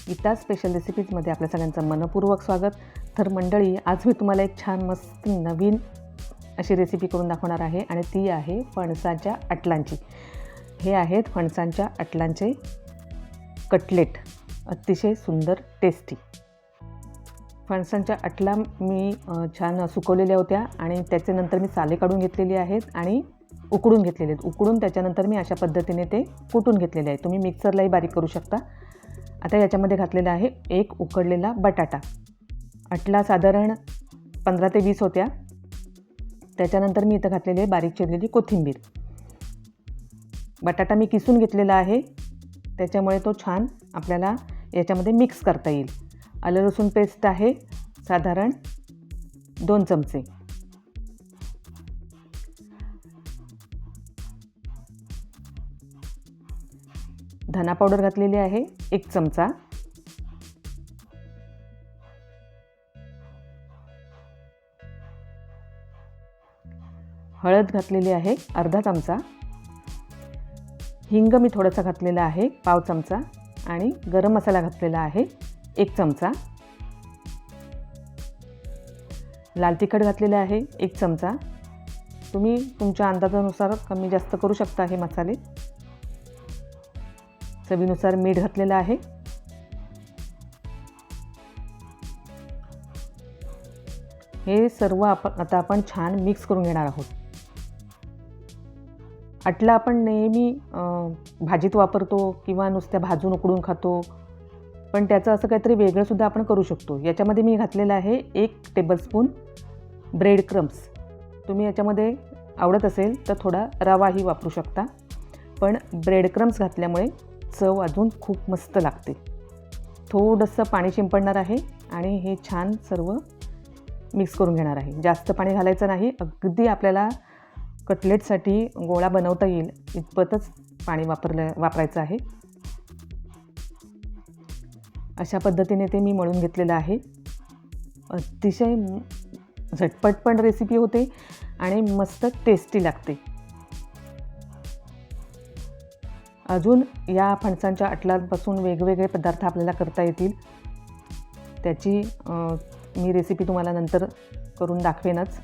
Gita special रेसिपीजमध्ये आपल्या सगळ्यांचं मनपूर्वक स्वागत. तर मंडळी, आज मी तुम्हाला एक छान मस्त नवीन अशी रेसिपी करून दाखवणार आहे आणि ती आहे फणसाच्या अटलांची. हे आहेत फणसांच्या अटलांचे कटलेट, अतिशय सुंदर टेस्टी. फणसांच्या अटला मी छान सुकवलेल्या होत्या आणि त्याच्यानंतर मी साले काढून घेतलेली आहेत आणि उकडून घेतलेले आहेत. उकडून त्याच्यानंतर मी अशा पद्धतीने ते कुटून घेतलेले आहे. तुम्ही मिक्सरलाही बारीक करू शकता. आता याच्यामध्ये घातलेला आहे एक उकडलेला बटाटा. अटला साधारण 15 ते 20 होत्या. त्याच्यानंतर मी इथं घातलेली आहे बारीक चिरलेली कोथिंबीर. बटाटा मी किसून घेतलेला आहे, त्याच्यामुळे तो छान आपल्याला याच्यामध्ये मिक्स करता येईल. आलं लसूण पेस्ट आहे साधारण 2 चमचे. धना पावडर घातलेली आहे 1 चमचा. हळद घातलेली आहे अर्धा चमचा. हिंग मी थोडासा घातलेला आहे 1/2 चमचा आणि गरम मसाला घातलेला आहे 1 चमचा. लाल तिखट घातलेले आहे 1 चमचा. तुम्ही तुमच्या अंदाजानुसार कमी जास्त करू शकता हे मसाले. चवीनुसार मीठ घातलेलं आहे. हे सर्व आता आपण छान मिक्स करून घेणार आहोत. अटला आपण नेहमी भाजीत वापरतो किंवा नुसत्या भाजून उकडून खातो, पण त्याचं असं काहीतरी वेगळं सुद्धा आपण करू शकतो. याच्यामध्ये मी घातलेलं आहे 1 टेबलस्पून ब्रेड क्रम्स. तुम्ही याच्यामध्ये आवडत असेल तर थोडा रवाही वापरू शकता, पण ब्रेड क्रम्स घातल्यामुळे चव अजून खूप मस्त लागते. थोडंसं पाणी शिंपडणार आहे आणि हे छान सर्व मिक्स करून घेणार आहे. जास्त पाणी घालायचं नाही, अगदी आपल्याला कटलेटसाठी गोळा बनवता येईल इतपतच पाणी वापरायचं आहे. अशा पद्धतीने ते मी मळून घेतलेलं आहे. अतिशय झटपट पण रेसिपी होते आणि मस्त टेस्टी लागते. अजून या फणसांच्या अटलांपासून वेगवेगळे पदार्थ आपल्याला करता येतील. त्याची मी रेसिपी तुम्हाला नंतर करून दाखवेनच.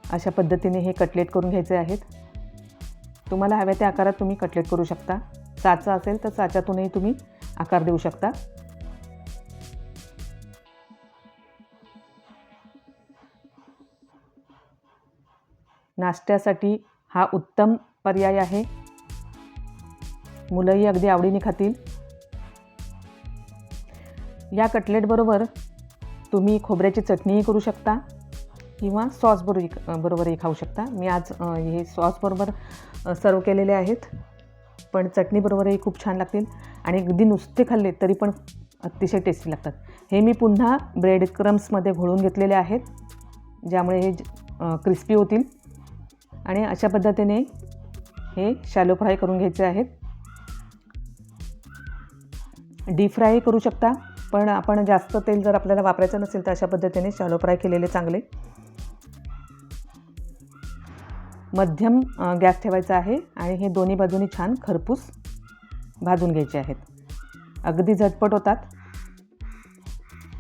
अशा पद्धतीने हे कटलेट करून घ्यायचे आहेत. तुम्हाला हव्या त्या आकारात तुम्ही कटलेट करू शकता. साचा असेल तर साच्यातूनही तुम्ही आकार देऊ शकता. नाश्त्यासाठी हा उत्तम पर्याय आहे. मुलंही अगदी आवडीने खातील. या कटलेटबरोबर तुम्ही खोबऱ्याची चटणीही करू शकता किंवा सॉस बरोबरही खाऊ शकता. मी आज हे सॉसबरोबर सर्व केलेले आहेत, पण चटणीबरोबरही खूप छान लागतील आणि अगदी नुसते खाल्ले तरी पण अतिशय टेस्टी लागतात. हे मी पुन्हा ब्रेड क्रम्समध्ये घोळून घेतलेले आहेत, ज्यामुळे हे क्रिस्पी होतील. आणि अशा पद्धतीने हे शॅलो फ्राय करून घ्यायचे आहेत. डीप फ्राय करू शकता, पण आपण जास्त तेल जर आपल्याला वापरायचं नसेल तर अशा पद्धतीने शॅलो फ्राय केलेले चांगले. मध्यम गॅस ठेवायचा आहे आणि हे दोन्ही बाजूनी छान खरपूस भाजून घ्यायचे आहेत. अगदी झटपट होतात,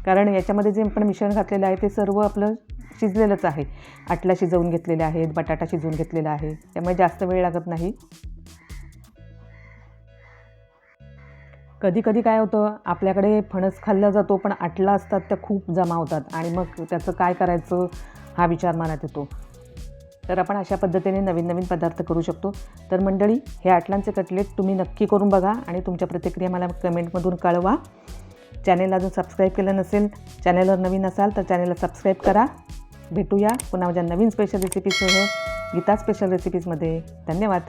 कारण याच्यामध्ये जे आपण मिश्रण घातलेलं आहे ते सर्व आपलं शिजलेलंच आहे. अटला शिजवून घेतलेले आहेत, बटाटा शिजवून घेतलेला आहे, त्यामुळे जास्त वेळ लागत नाही. कधी कधी काय होतं, आपल्याकडे फणस खाल्ला जातो पण अटला असतात त्या खूप जमा होतात आणि मग त्याचं काय करायचं हा विचार मनात येतो. तर आपण अशा पद्धतीने नवीन नवीन पदार्थ करू शकतो. तर मंडळी, हे अटलांचे कटलेट तुम्ही नक्की करून बघा आणि तुमच्या प्रतिक्रिया मला कमेंटमधून कळवा. चॅनेलला अजून सबस्क्राईब केलं नसेल, चॅनेलवर नवीन असाल तर चॅनेलला सबस्क्राईब करा. भेटूया पुन्हा माझ्या नवीन स्पेशल रेसिपीसह गीता स्पेशल रेसिपीजमध्ये. धन्यवाद.